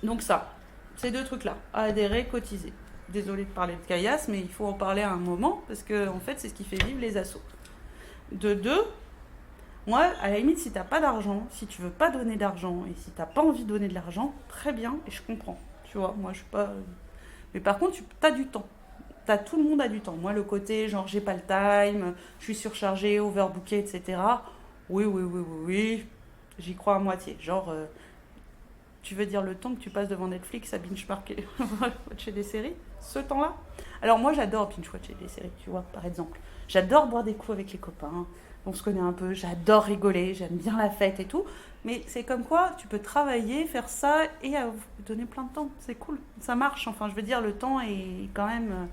donc ça, ces deux trucs-là, adhérer, cotiser. Désolée de parler de caillasse, mais il faut en parler à un moment, parce que en fait, c'est ce qui fait vivre les assos. De deux, moi, à la limite, si t'as pas d'argent, si tu veux pas donner d'argent, et si t'as pas envie de donner de l'argent, très bien, et je comprends. Tu vois, moi, je suis pas... Mais par contre, t'as du temps. Tout le monde a du temps. Moi, le côté, genre, j'ai pas le time, je suis surchargée, overbookée, etc. Oui, j'y crois à moitié. Genre, tu veux dire le temps que tu passes devant Netflix à binge-watcher des séries? Ce temps-là? Alors moi, j'adore binge-watcher des séries, tu vois, par exemple. J'adore boire des coups avec les copains, on se connaît un peu, j'adore rigoler, j'aime bien la fête et tout. Mais c'est comme quoi, tu peux travailler, faire ça et donner plein de temps. C'est cool, ça marche. Enfin, je veux dire, le temps est quand même...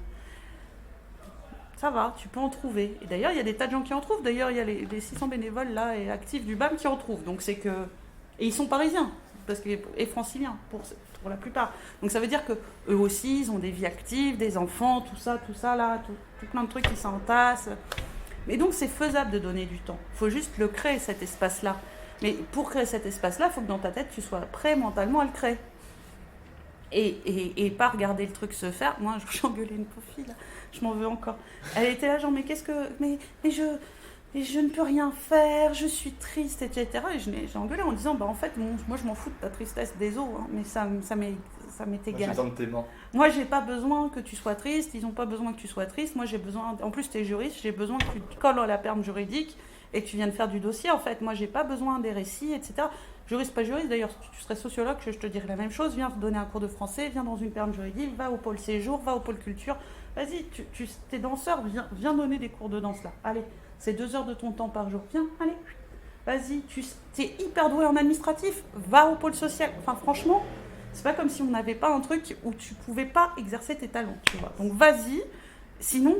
ça va, tu peux en trouver. Et d'ailleurs, il y a des tas de gens qui en trouvent. D'ailleurs, il y a les 600 bénévoles là et actifs du BAM qui en trouvent. Donc c'est que... Et ils sont parisiens, et franciliens, pour la plupart. Donc ça veut dire que eux aussi, ils ont des vies actives, des enfants, tout ça là, tout plein de trucs qui s'entassent. Mais donc c'est faisable de donner du temps. Il faut juste le créer, cet espace-là. Mais pour créer cet espace-là, il faut que dans ta tête, tu sois prêt mentalement à le créer. Et pas regarder le truc se faire. Moi, j'ai engueulé une pauvre fille, là. Je m'en veux encore. Elle était là, genre, mais qu'est-ce que... Mais je ne peux rien faire, je suis triste, etc. Et j'ai engueulé en disant, bah en fait, moi, je m'en fous de ta tristesse, désolé, hein, mais ça m'est égal. J'ai besoin de tes mains. Moi, j'ai pas besoin que tu sois triste, ils n'ont pas besoin que tu sois triste. Moi, j'ai besoin... En plus, tu es juriste, j'ai besoin que tu te colles à la perme juridique et que tu viennes faire du dossier, en fait. Moi, j'ai pas besoin des récits, etc. Juriste, pas juriste, d'ailleurs, si tu serais sociologue, je te dirais la même chose. Viens donner un cours de français, viens dans une perme juridique, va au pôle séjour, va au pôle culture. Vas-y, t'es danseur, viens donner des cours de danse là. Allez, c'est 2 heures de ton temps par jour. Viens, allez. Vas-y, t'es hyper doué en administratif, va au pôle social. Enfin, franchement, c'est pas comme si on n'avait pas un truc où tu pouvais pas exercer tes talents, tu vois. Donc vas-y, sinon,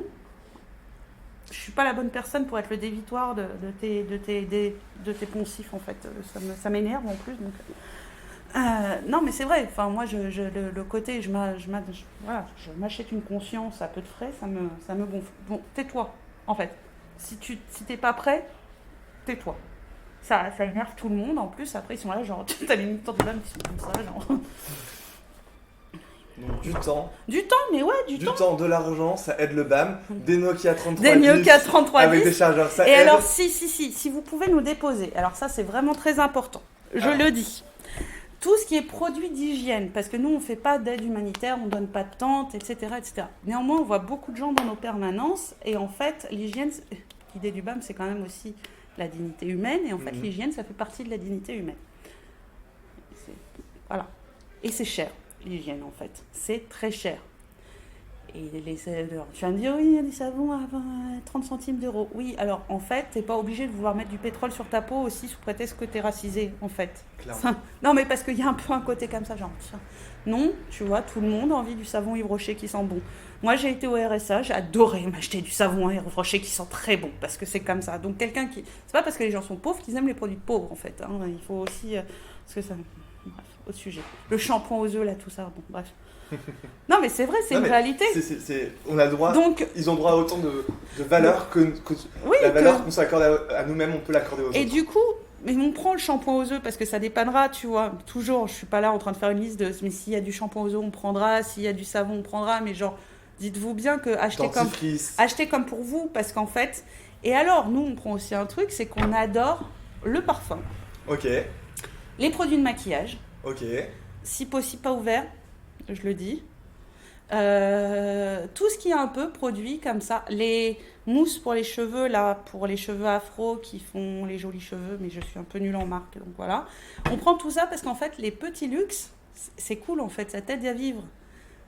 je suis pas la bonne personne pour être le dévitoire de tes poncifs, en fait. Ça m'énerve en plus, donc... non, mais c'est vrai. Enfin, moi, le côté, je m'achète une conscience à peu de frais, ça me gonfle. Bon, tais-toi, en fait. Si t'es pas prêt, tais-toi. Ça énerve tout le monde. En plus, après, ils sont là, genre, t'as les militants de l'âme qui sont comme ça, genre. Donc du temps. Du temps, mais ouais, du temps. Du temps, de l'argent, ça aide le BAM. Des Nokia 3310. Des Nokia 3310. Avec des chargeurs, ça Et aide. alors, si vous pouvez nous déposer, alors ça, c'est vraiment très important. Je le dis. Tout ce qui est produit d'hygiène, parce que nous, on ne fait pas d'aide humanitaire, on ne donne pas de tente, etc., etc. Néanmoins, on voit beaucoup de gens dans nos permanences, et en fait, l'hygiène, l'idée du BAM, c'est quand même aussi la dignité humaine, et en fait, l'hygiène, ça fait partie de la dignité humaine. Voilà. Et c'est cher, l'hygiène, en fait. C'est très cher. Et tu vas me dire, oui, il y a des savons à 30 centimes d'euros. Oui, alors en fait, t'es pas obligé de vouloir mettre du pétrole sur ta peau aussi sous prétexte que t'es racisé, en fait. Ça, non, mais parce qu'il y a un peu un côté comme ça, genre, tiens. Non, tu vois, tout le monde a envie du savon Yves Rocher qui sent bon. Moi, j'ai été au RSA, j'ai adoré m'acheter du savon Yves Rocher qui sent très bon, parce que c'est comme ça. Donc quelqu'un qui... C'est pas parce que les gens sont pauvres qu'ils aiment les produits pauvres, en fait. Hein. Il faut aussi... parce que ça... Bref, autre sujet. Le shampoing aux œufs, là, tout ça, bon, bref. Non, mais c'est vrai, c'est une réalité. On a le droit. Donc, ils ont droit à autant de valeur que oui, la valeur qu'on s'accorde à nous-mêmes, on peut l'accorder aux autres. Et du coup, mais on prend le shampoing aux œufs parce que ça dépannera, tu vois. Toujours, je suis pas là en train de faire une liste de. Mais s'il y a du shampoing aux œufs, on prendra. S'il y a du savon, on prendra. Mais genre, dites-vous bien que achetez comme pour vous, parce qu'en fait. Et alors, nous, on prend aussi un truc, c'est qu'on adore le parfum. Ok. Les produits de maquillage. Ok. Si possible, pas ouvert. Je le dis. Tout ce qui est un peu produit comme ça. Les mousses pour les cheveux, là, pour les cheveux afro qui font les jolis cheveux, mais je suis un peu nulle en marque, donc voilà. On prend tout ça parce qu'en fait, les petits luxes, c'est cool en fait, ça t'aide à vivre.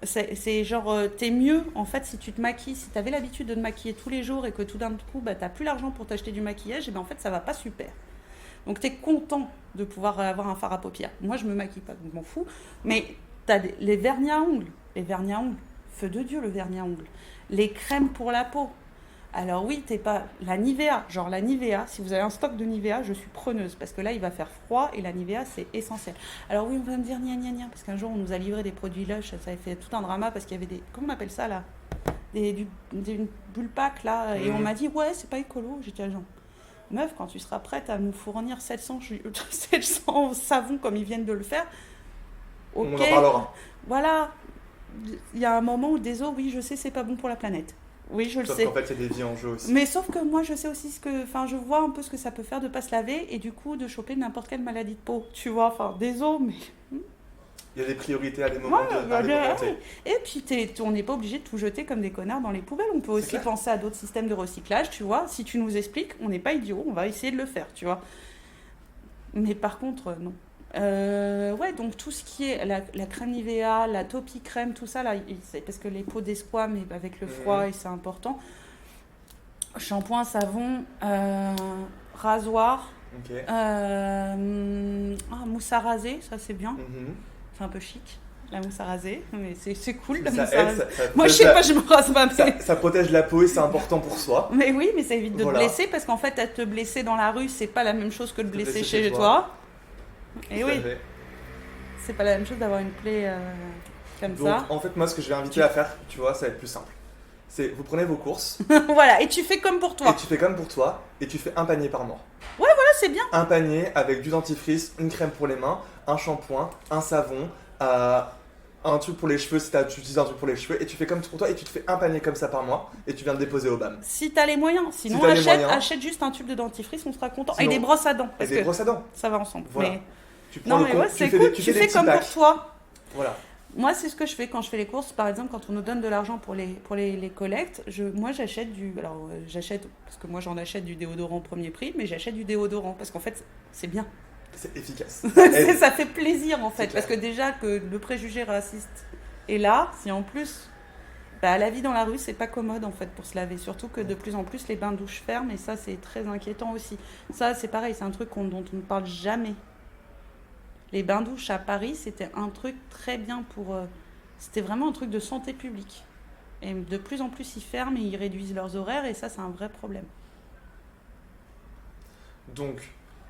C'est genre, t'es mieux en fait si tu te maquilles. Si t'avais l'habitude de te maquiller tous les jours et que tout d'un coup, bah, t'as plus l'argent pour t'acheter du maquillage, et ben en fait, ça va pas super. Donc tu es content de pouvoir avoir un fard à paupières. Moi, je me maquille pas, donc je m'en fous. Mais tu as les vernis à ongles. Les vernis à ongles. Feu de Dieu, le vernis à ongles. Les crèmes pour la peau. Alors oui, t'es pas... La Nivea, la Nivea, si vous avez un stock de Nivea, je suis preneuse. Parce que là, il va faire froid et la Nivea, c'est essentiel. Alors oui, on va me dire gna gna gna. Parce qu'un jour, on nous a livré des produits Lush. Ça avait fait tout un drama parce qu'il y avait des... Comment on appelle ça, là des bulles pack, là. Et on m'a dit, ouais, c'est pas écolo. J'étais à genre... Meuf, quand tu seras prête à nous fournir 700 savons comme ils viennent de le faire, ok. On en parlera. Voilà. Il y a un moment où des eaux, oui, je sais, c'est pas bon pour la planète. Oui, je le sais. Sauf qu'en fait, il y a des vies en jeu aussi. Mais sauf que moi, je sais aussi je vois un peu ce que ça peut faire de pas se laver et du coup de choper n'importe quelle maladie de peau. Tu vois, enfin, des os, mais. Il y a des priorités à des moments Et puis, on n'est pas obligé de tout jeter comme des connards dans les poubelles. On peut aussi penser à d'autres systèmes de recyclage, tu vois. Si tu nous expliques, on n'est pas idiots, on va essayer de le faire, tu vois. Mais par contre, non. Ouais, donc tout ce qui est la crème Nivea, la Topi crème, tout ça, là, c'est parce que les peaux d'espoir, mais avec le froid, et c'est important. Shampoing, savon, rasoir, mousse à raser, ça c'est bien. C'est un peu chic, la mousse à raser, mais c'est cool la mousse à raser. Moi, je sais pas, je me rase pas. Mais... Ça protège la peau et c'est important pour soi. Mais oui, mais ça évite de te blesser, parce qu'en fait, te blesser dans la rue, c'est pas la même chose que de blesser chez toi. Et oui, c'est pas la même chose d'avoir une plaie comme ça. Donc, en fait, moi, ce que je vais inviter à faire, tu vois, ça va être plus simple. C'est, vous prenez vos courses. Voilà, et tu fais comme pour toi. Et tu fais un panier par mois. Ouais, voilà, c'est bien. Un panier avec du dentifrice, une crème pour les mains, un shampoing, un savon, un truc pour les cheveux si tu utilises un truc pour les cheveux, et tu fais comme pour toi, et tu te fais un panier comme ça par mois, et tu viens le déposer au BAM. Si t'as les moyens, sinon achète juste un tube de dentifrice, on sera content. Sinon, et des brosses à dents. Et des brosses à dents. Ça va ensemble. Voilà. Mais... Tu prends non, mais ouais, c'est cool, tu fais comme pour toi. Voilà. Moi, c'est ce que je fais quand je fais les courses. Par exemple, quand on nous donne de l'argent pour les collectes, moi, j'achète parce que moi, j'en achète du déodorant premier prix, mais j'achète du déodorant parce qu'en fait, c'est bien. C'est efficace. Ça fait plaisir, en fait, parce que déjà que le préjugé raciste est là, si en plus, la vie dans la rue, c'est pas commode, en fait, pour se laver. Surtout que de plus en plus, les bains-douches ferment, et ça, c'est très inquiétant aussi. Ça, c'est pareil, c'est un truc dont on ne parle jamais. Les bains-douches à Paris, c'était un truc très bien pour... c'était vraiment un truc de santé publique. Et de plus en plus, ils ferment et ils réduisent leurs horaires, et ça, c'est un vrai problème. Donc,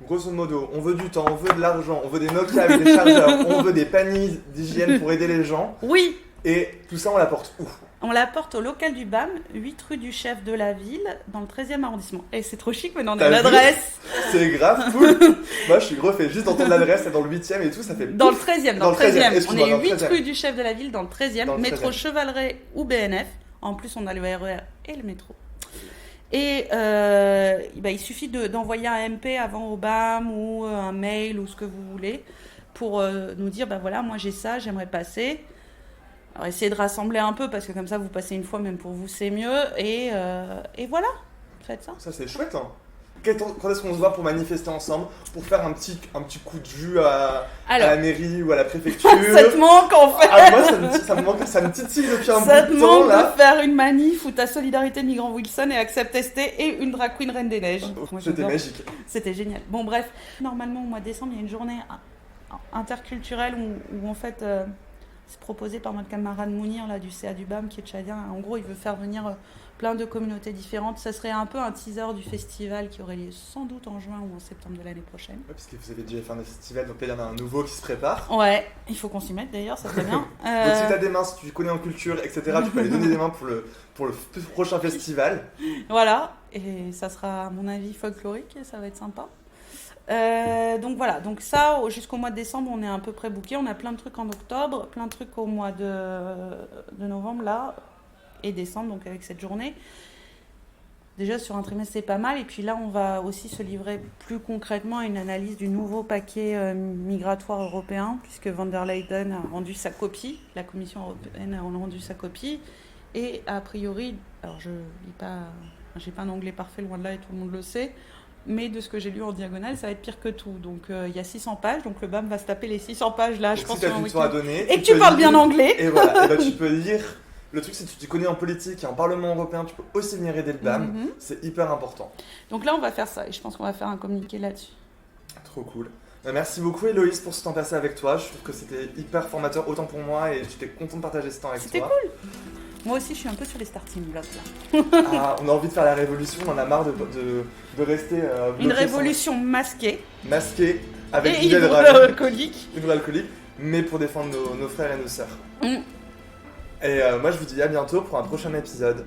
grosso modo, on veut du temps, on veut de l'argent, on veut des Nokia avec des chargeurs, on veut des paniers d'hygiène pour aider les gens. Oui. Et tout ça, on l'apporte où ? On l'apporte au local du BAM, 8 rue du Chef de la Ville, dans le 13e arrondissement. Et c'est trop chic, mais on a l'adresse. C'est grave cool. Moi, je suis refait juste d'entendre l'adresse, c'est dans le 8e et tout, ça fait... Dans le 13e, dans le 13e. On est 8 13e. rue du Chef de la Ville, dans le 13e, métro Chevaleret ou BNF. En plus, on a le RER et le métro. Et il suffit d'envoyer un MP avant au BAM ou un mail ou ce que vous voulez pour nous dire, voilà, moi j'ai ça, j'aimerais passer. Alors essayez de rassembler un peu parce que comme ça vous passez une fois, même pour vous c'est mieux. Et voilà, faites ça. Ça c'est chouette, hein. Quand est-ce qu'on se voit pour manifester ensemble, pour faire un petit coup de jus à la mairie ou à la préfecture? Ça te manque en fait. Moi ça me titille depuis un bout de temps. Ça te manque de faire une manif où ta solidarité migrant Wilson et Accept ST et une drag queen Reine des Neiges. C'était magique. C'était génial. Bon bref, normalement au mois de décembre il y a une journée interculturelle où en fait... c'est proposé par notre camarade Mounir là, du CA du BAM qui est tchadien. En gros, il veut faire venir plein de communautés différentes. Ça serait un peu un teaser du festival qui aurait lieu sans doute en juin ou en septembre de l'année prochaine. Ouais, parce que vous avez déjà fait un festival, donc là il y en a un nouveau qui se prépare. Ouais, il faut qu'on s'y mette d'ailleurs, ça serait bien. Donc si tu as des mains, si tu connais en culture, etc., tu peux aller donner des mains pour le prochain festival. Voilà, et ça sera à mon avis folklorique et ça va être sympa. Donc voilà, donc ça jusqu'au mois de décembre on est à peu près booké, on a plein de trucs en octobre, plein de trucs au mois de novembre là et décembre, donc avec cette journée déjà sur un trimestre c'est pas mal, et puis là on va aussi se livrer plus concrètement à une analyse du nouveau paquet migratoire européen puisque Van der Leyen a rendu sa copie, la Commission européenne a rendu sa copie, et a priori, alors j'ai pas un anglais parfait loin de là et tout le monde le sait, mais de ce que j'ai lu en diagonale, ça va être pire que tout. Donc il y a 600 pages, donc le BAM va se taper les 600 pages là, donc je pense. Si tu as du temps à donner, et que tu parles bien anglais. Et voilà, et tu peux lire. Le truc, c'est que tu te connais en politique et en Parlement européen, tu peux aussi venir aider le BAM. C'est hyper important. Donc là, on va faire ça, et je pense qu'on va faire un communiqué là-dessus. Trop cool. Merci beaucoup Héloïse pour ce temps passé avec toi. Je trouve que c'était hyper formateur autant pour moi et j'étais content de partager ce temps avec toi. C'était cool. Moi aussi, je suis un peu sur les starting blocks là. Ah, on a envie de faire la révolution, on en a marre de rester bloqué Une révolution masquée masqué avec et du lait de rage, hydroalcoolique. hydroalcoolique, mais pour défendre nos frères et nos sœurs. Mm. Et moi je vous dis à bientôt pour un prochain épisode.